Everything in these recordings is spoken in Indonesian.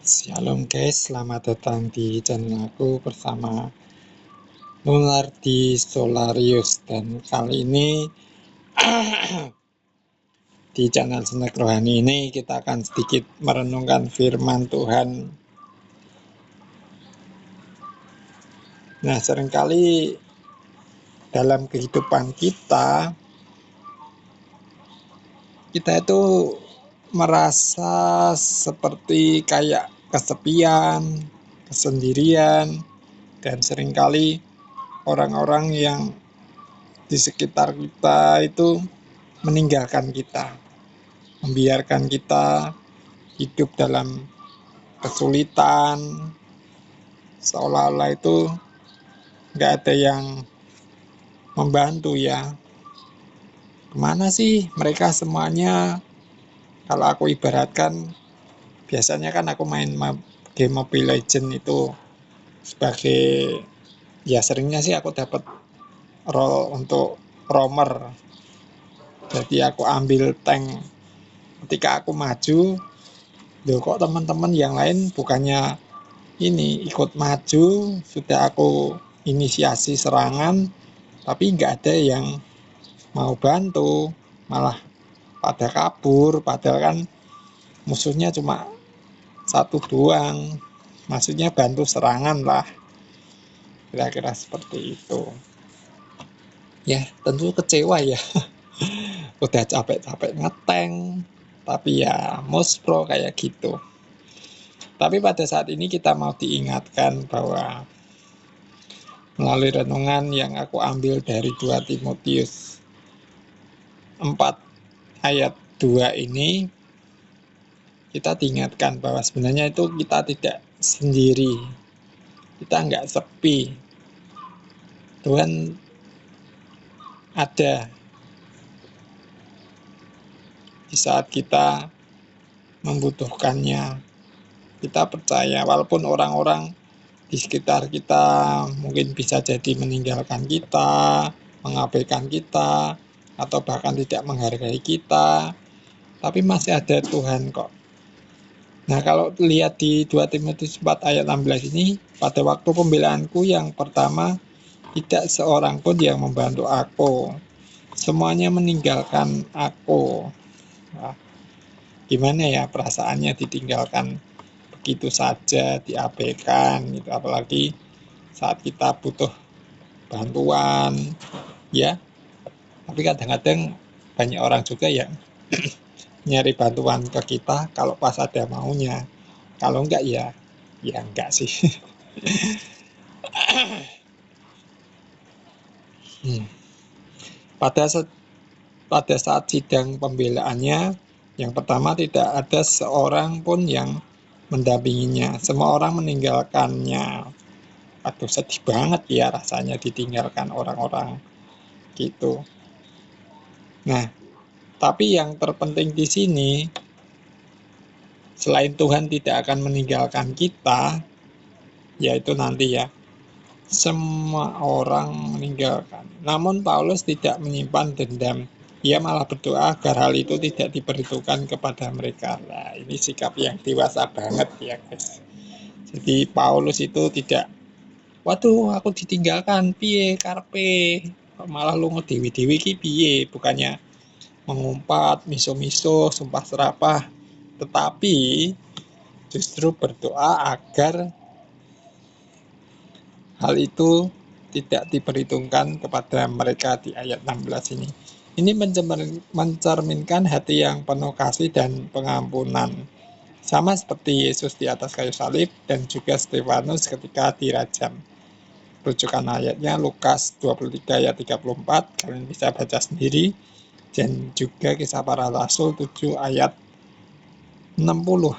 Shalom guys, selamat datang di channel aku bersama Nunardi Solarius. Dan kali ini di channel Snack Rohani ini kita akan sedikit merenungkan firman Tuhan. Nah, seringkali dalam kehidupan kita itu merasa seperti kayak kesepian, kesendirian, dan seringkali orang-orang yang di sekitar kita itu meninggalkan kita, membiarkan kita hidup dalam kesulitan, seolah-olah itu nggak ada yang membantu ya. Kemana sih mereka semuanya? Kalau aku ibaratkan, biasanya kan aku main game Mobile Legends itu sebagai, ya seringnya sih aku dapat role untuk roamer. Jadi aku ambil tank. Ketika aku maju, loh kok teman-teman yang lain bukannya ini ikut maju, sudah aku inisiasi serangan, tapi nggak ada yang mau bantu, malah pada kabur, padahal kan musuhnya cuma satu doang, maksudnya bantu serangan lah, kira-kira seperti itu. Ya tentu kecewa ya, udah capek-capek ngeteng, tapi ya muspro kayak gitu. Tapi pada saat ini kita mau diingatkan bahwa melalui renungan yang aku ambil dari 2 Timotius 4 ayat 2 ini, kita diingatkan bahwa sebenarnya itu kita tidak sendiri, kita nggak sepi. Tuhan ada di saat kita membutuhkannya. Kita percaya walaupun orang-orang di sekitar kita mungkin bisa jadi meninggalkan kita, mengabaikan kita, atau bahkan tidak menghargai kita, tapi masih ada Tuhan kok. Nah, kalau lihat di 2 Timotius 4 ayat 16 ini, pada waktu pembelaanku yang pertama, tidak seorang pun yang membantu aku. Semuanya meninggalkan aku. Nah, gimana ya perasaannya ditinggalkan begitu saja, diabaikan gitu, apalagi saat kita butuh bantuan, ya. Tapi kadang-kadang banyak orang juga yang nyari bantuan ke kita kalau pas ada maunya. Kalau enggak ya enggak sih. Pada saat sidang pembelaannya, yang pertama tidak ada seorang pun yang mendampinginya. Semua orang meninggalkannya. Aduh, sedih banget ya rasanya ditinggalkan orang-orang gitu. Nah, tapi yang terpenting di sini, selain Tuhan tidak akan meninggalkan kita, yaitu nanti ya, semua orang meninggalkan. Namun Paulus tidak menyimpan dendam. Ia malah berdoa agar hal itu tidak diperhitungkan kepada mereka. Nah, ini sikap yang dewasa banget ya guys. Jadi Paulus itu tidak, waduh aku ditinggalkan, piye karpe, malah lu ngedewi-dewi ki piye, bukannya mengumpat, miso-miso, sumpah serapah, tetapi justru berdoa agar hal itu tidak diperhitungkan kepada mereka di ayat 16 ini. Ini mencerminkan hati yang penuh kasih dan pengampunan. Sama seperti Yesus di atas kayu salib dan juga Stefanus ketika dirajam. Rujukan ayatnya Lukas 23 ayat 34, kalian bisa baca sendiri. Dan juga Kisah Para Rasul 7 ayat 60.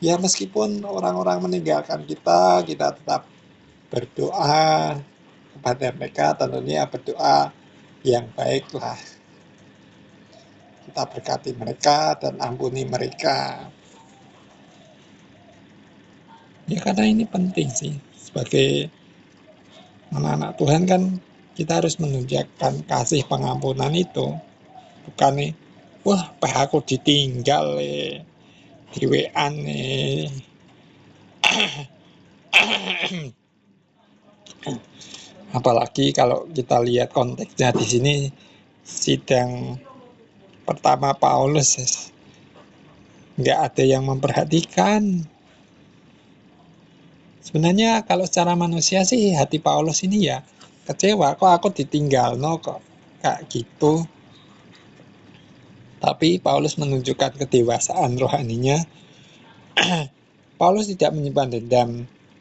Ya meskipun orang-orang meninggalkan kita tetap berdoa kepada mereka, tentunya berdoa yang baiklah. Kita berkati mereka dan ampuni mereka. Ya karena ini penting sih, sebagai anak-anak Tuhan kan kita harus menunjukkan kasih pengampunan itu. Bukan nih, wah aku ditinggal di WA nih. Apalagi kalau kita lihat konteksnya di sini sidang pertama Paulus, nggak ada yang memperhatikan. Sebenarnya kalau secara manusia sih hati Paulus ini ya kecewa, kok aku ditinggal kok kayak gitu. Tapi Paulus menunjukkan kedewasaan rohaninya. Paulus tidak menyimpan dendam,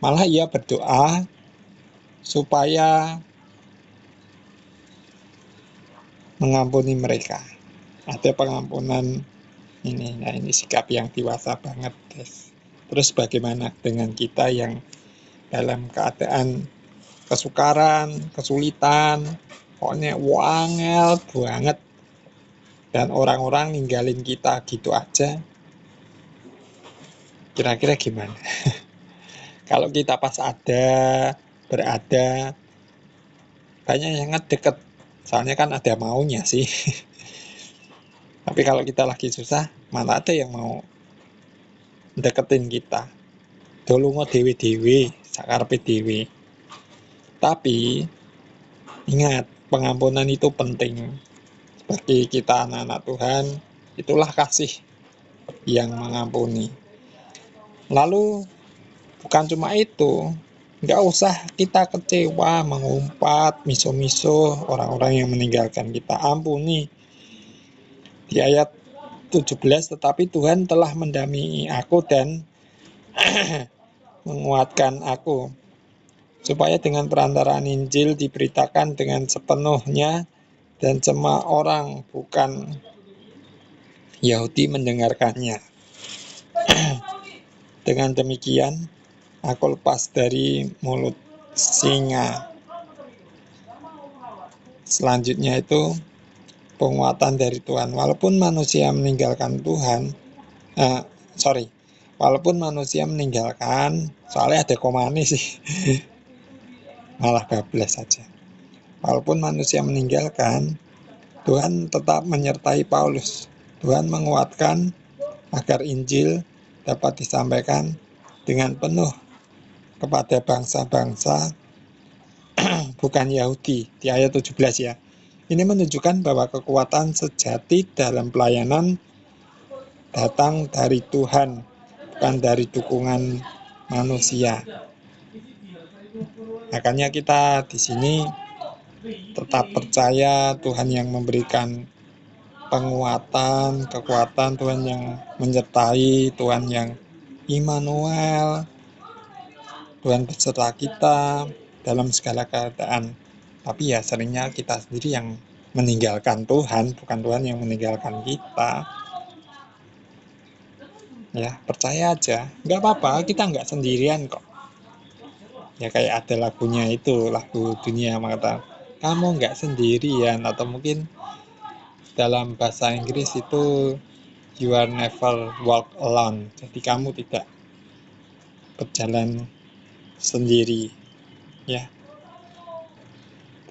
malah ia berdoa supaya mengampuni mereka. Ada pengampunan ini. Nah, ini sikap yang dewasa banget, guys. Terus bagaimana dengan kita yang dalam keadaan kesukaran, kesulitan, pokoknya wangel banget, dan orang-orang ninggalin kita gitu aja, kira-kira gimana? Kalau kita pas berada, banyak yang deket, soalnya kan ada maunya sih. Tapi kalau kita lagi susah, mana ada yang mau deketin kita. Dolungo dewe-dewe, sakarepe dewe. Tapi ingat, pengampunan itu penting. Bagi kita anak-anak Tuhan, itulah kasih yang mengampuni. Lalu bukan cuma itu, nggak usah kita kecewa, mengumpat, miso-miso orang-orang yang meninggalkan kita. Ampuni. Di ayat 17, tetapi Tuhan telah mendampingi aku dan menguatkan aku, supaya dengan perantaraan Injil diberitakan dengan sepenuhnya dan semua orang bukan Yahudi mendengarkannya. Dengan demikian, aku lepas dari mulut singa. Selanjutnya itu penguatan dari Tuhan. Walaupun manusia meninggalkan Tuhan, walaupun manusia meninggalkan, soalnya ada komanya sih, malah bablas saja. Walaupun manusia meninggalkan, Tuhan tetap menyertai Paulus. Tuhan menguatkan agar Injil dapat disampaikan dengan penuh kepada bangsa-bangsa bukan Yahudi, di ayat 17 ya. Ini menunjukkan bahwa kekuatan sejati dalam pelayanan datang dari Tuhan, bukan dari dukungan manusia. Makanya kita di sini tetap percaya Tuhan yang memberikan penguatan, kekuatan, Tuhan yang menyertai, Tuhan yang Immanuel, Tuhan beserta kita dalam segala keadaan. Tapi ya seringnya kita sendiri yang meninggalkan Tuhan, bukan Tuhan yang meninggalkan kita. Ya, percaya aja, nggak apa-apa, kita nggak sendirian kok. Ya kayak ada lagunya itu, lagu Dunia Mata, kamu nggak sendirian, atau mungkin dalam bahasa Inggris itu you are never walk alone. Jadi kamu tidak berjalan sendiri, ya.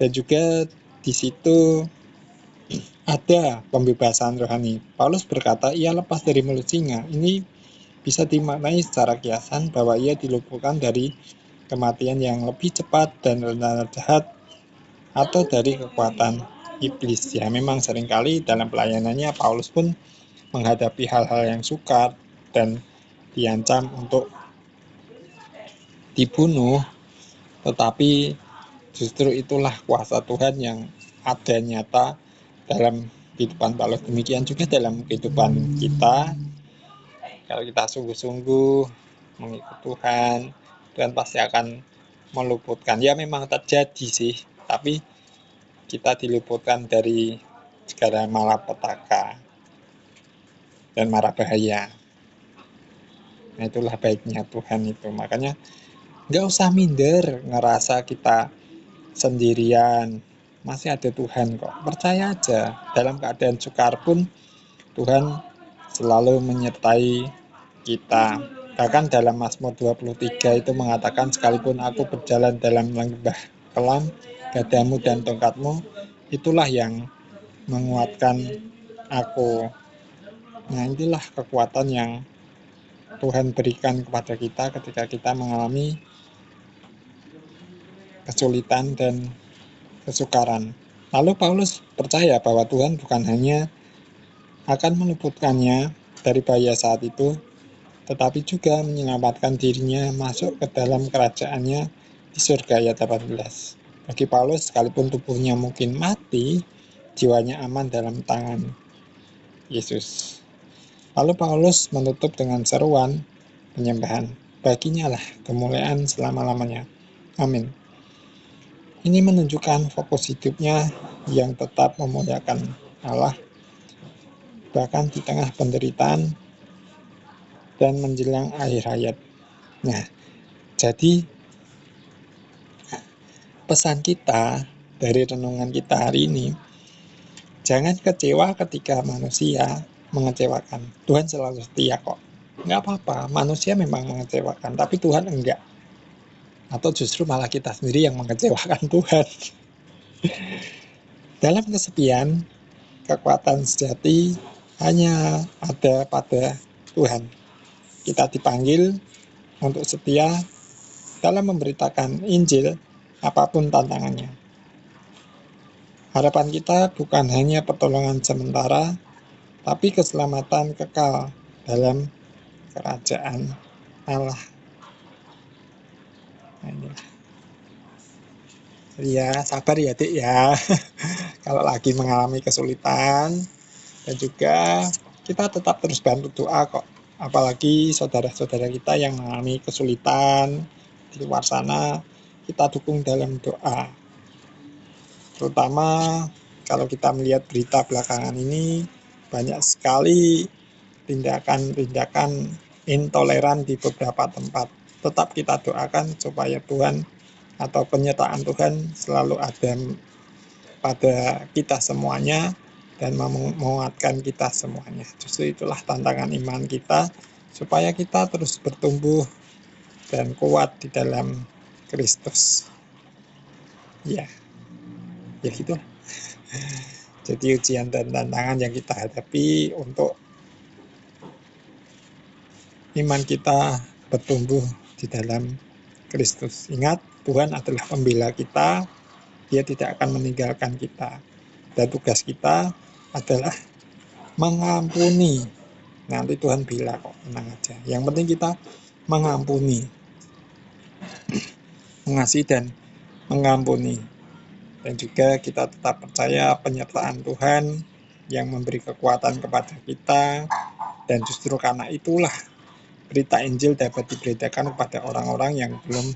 Dan juga di situ ada pembebasan rohani. Paulus berkata, ia lepas dari mulut singa. Ini bisa dimaknai secara kiasan bahwa ia diluputkan dari kematian yang lebih cepat dan rencana jahat atau dari kekuatan iblis. Ya, memang seringkali dalam pelayanannya Paulus pun menghadapi hal-hal yang sukar dan diancam untuk dibunuh, tetapi justru itulah kuasa Tuhan yang ada nyata dalam kehidupan Paulus. Demikian juga dalam kehidupan kita. Kalau kita sungguh-sungguh mengikut Tuhan, Tuhan pasti akan meluputkan. Ya memang terjadi sih, tapi kita diluputkan dari segala malapetaka dan mara bahaya. Nah, itulah baiknya Tuhan itu. Makanya nggak usah minder ngerasa kita sendirian. Masih ada Tuhan kok. Percaya aja. Dalam keadaan sukar pun Tuhan selalu menyertai kita. Bahkan dalam Mazmur 23 itu mengatakan, sekalipun aku berjalan dalam lembah kelam, gadamu dan tongkatmu itulah yang menguatkan aku. Nah, inilah kekuatan yang Tuhan berikan kepada kita ketika kita mengalami kesulitan dan kesukaran. Lalu Paulus percaya bahwa Tuhan bukan hanya akan meluputkannya dari bahaya saat itu, tetapi juga menyelamatkan dirinya masuk ke dalam kerajaannya di surga, ayat 18. Bagi Paulus, sekalipun tubuhnya mungkin mati, jiwanya aman dalam tangan Yesus. Lalu Paulus menutup dengan seruan penyembahan. Baginya lah kemuliaan selama-lamanya. Amin. Ini menunjukkan fokus hidupnya yang tetap memuliakan Allah, bahkan di tengah penderitaan dan menjelang akhir hayat. Nah, jadi pesan kita dari renungan kita hari ini, jangan kecewa ketika manusia mengecewakan. Tuhan selalu setia kok. Nggak apa-apa, manusia memang mengecewakan, tapi Tuhan enggak. Atau justru malah kita sendiri yang mengecewakan Tuhan. Dalam kesepian, kekuatan sejati hanya ada pada Tuhan. Kita dipanggil untuk setia dalam memberitakan Injil, apapun tantangannya. Harapan kita bukan hanya pertolongan sementara, tapi keselamatan kekal dalam kerajaan Allah. Nah, inilah. Ya, sabar ya, Dik ya. Kalau lagi mengalami kesulitan, dan juga kita tetap terus bantu doa kok. Apalagi saudara-saudara kita yang mengalami kesulitan di luar sana, kita dukung dalam doa. Terutama kalau kita melihat berita belakangan ini, banyak sekali tindakan-tindakan intoleran di beberapa tempat. Tetap kita doakan supaya Tuhan atau penyertaan Tuhan selalu ada pada kita semuanya dan menguatkan kita semuanya. Justru itulah tantangan iman kita, supaya kita terus bertumbuh dan kuat di dalam Kristus. Ya gitu. Jadi ujian dan tantangan yang kita hadapi untuk iman kita bertumbuh di dalam Kristus. Ingat, Tuhan adalah pembela kita, Dia tidak akan meninggalkan kita. Dan tugas kita adalah mengampuni. Nanti Tuhan bilang kok, tenang aja. Yang penting kita mengampuni, mengasihi dan mengampuni. Dan juga kita tetap percaya penyertaan Tuhan yang memberi kekuatan kepada kita. Dan justru karena itulah berita Injil dapat diberitakan kepada orang-orang yang belum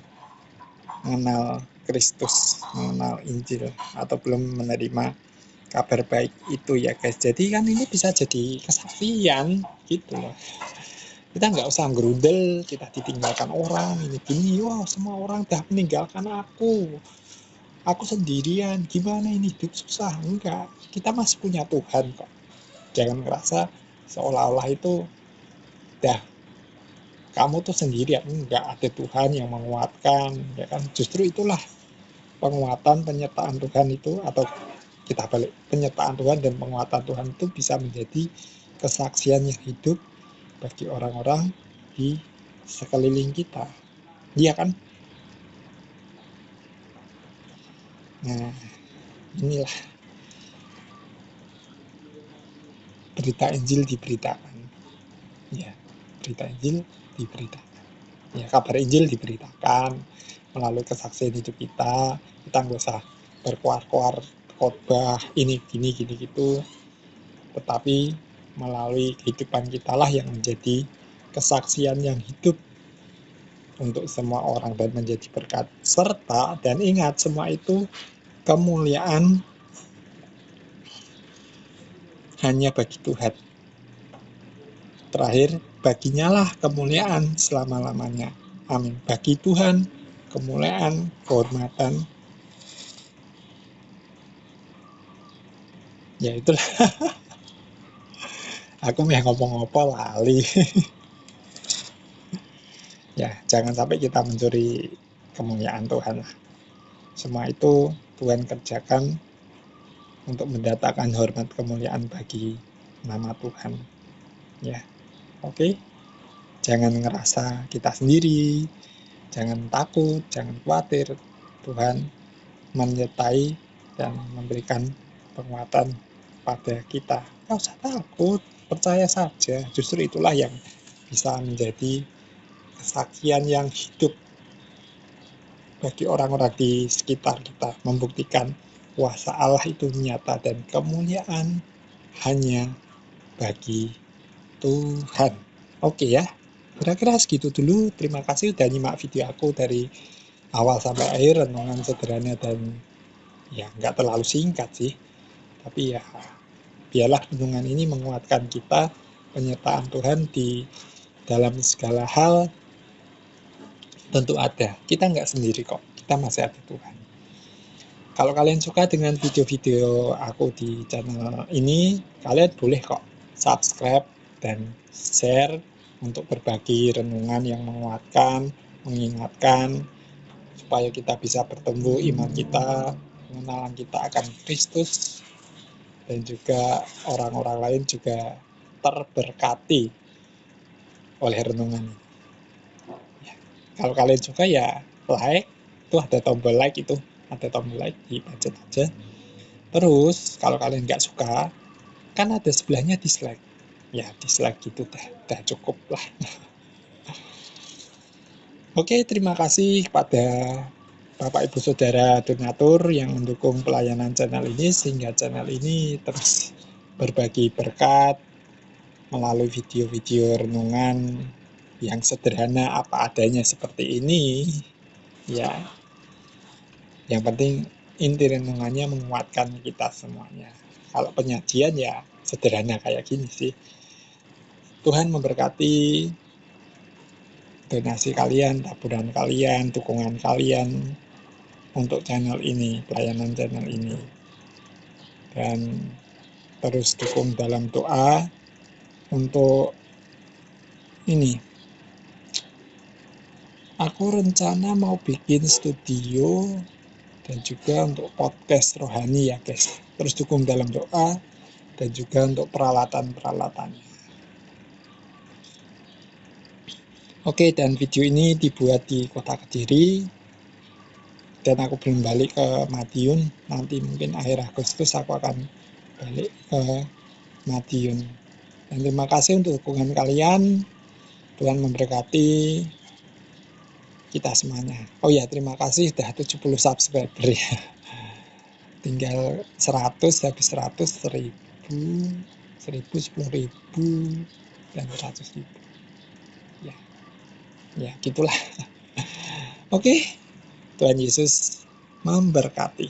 mengenal Kristus, mengenal Injil, atau belum menerima kabar baik itu ya guys. Jadi kan ini bisa jadi kesaksian gitu loh. Kita nggak usah gerudel, kita ditinggalkan orang, ini gini, wah semua orang udah meninggalkan aku sendirian, gimana ini hidup susah. Enggak, kita masih punya Tuhan kok. Jangan ngerasa seolah-olah itu dah kamu tuh sendirian. Enggak, ada Tuhan yang menguatkan, ya kan. Justru itulah penguatan, penyertaan Tuhan itu, atau kita balik, penyertaan Tuhan dan penguatan Tuhan itu bisa menjadi kesaksian yang hidup bagi orang-orang di sekeliling kita. Iya kan? Nah, inilah berita Injil diberitakan. Ya, berita Injil diberitakan. Ya, kabar Injil diberitakan melalui kesaksian hidup kita. Kita nggak usah berkuar-kuar khotbah ini gini gitu, tetapi melalui kehidupan kita lah yang menjadi kesaksian yang hidup untuk semua orang dan menjadi berkat. Serta, dan ingat, semua itu kemuliaan hanya bagi Tuhan. Terakhir, baginya lah kemuliaan selama-lamanya. Amin. Bagi Tuhan kemuliaan, kehormatan. Ya itulah. Aku meh ngomong-ngomong lali. Ya, jangan sampai kita mencuri kemuliaan Tuhan lah. Semua itu Tuhan kerjakan untuk mendatangkan hormat kemuliaan bagi nama Tuhan. Ya, oke. Jangan ngerasa kita sendiri, jangan takut, jangan khawatir. Tuhan menyertai dan memberikan penguatan pada kita. Nggak usah takut, percaya saja. Justru itulah yang bisa menjadi kesaksian yang hidup bagi orang-orang di sekitar kita, membuktikan kuasa Allah itu nyata dan kemuliaan hanya bagi Tuhan. Oke ya, kira-kira segitu dulu. Terima kasih udah nyimak video aku dari awal sampai akhir, renungan sederhana dan ya nggak terlalu singkat sih. Tapi ya biarlah renungan ini menguatkan kita, penyertaan Tuhan di dalam segala hal tentu ada. Kita nggak sendiri kok, kita masih ada Tuhan. Kalau kalian suka dengan video-video aku di channel ini, kalian boleh kok subscribe dan share untuk berbagi renungan yang menguatkan, mengingatkan, supaya kita bisa bertumbuh iman kita, pengenalan kita akan Kristus, dan juga orang-orang lain juga terberkati oleh renungan ini. Ya. Kalau kalian suka ya like, itu ada tombol like itu, ada tombol like, dipencet aja. Terus kalau kalian nggak suka, kan ada sebelahnya dislike. Ya dislike gitu dah cukup lah. Oke, terima kasih kepada Bapak Ibu Saudara donatur yang mendukung pelayanan channel ini sehingga channel ini terus berbagi berkat melalui video-video renungan yang sederhana apa adanya seperti ini. Ya, yang penting inti renungannya menguatkan kita semuanya. Kalau penyajian ya sederhana kayak gini sih. Tuhan memberkati donasi kalian, taburan kalian, dukungan kalian untuk channel ini, pelayanan channel ini. Dan terus dukung dalam doa untuk ini. Aku rencana mau bikin studio dan juga untuk podcast rohani ya guys. Terus dukung dalam doa dan juga untuk peralatan-peralatannya. Oke, dan video ini dibuat di kota Kediri dan aku belum balik ke Madiun. Nanti mungkin akhir Agustus aku akan balik ke Madiun. Dan terima kasih untuk dukungan kalian. Tuhan memberkati kita semuanya. Oh ya, terima kasih sudah 70 subscriber ya. Tinggal 100, habis 100, 1000, 10.000, 10.000, dan 100.000. Ya gitulah. Oke, Tuhan Yesus memberkati.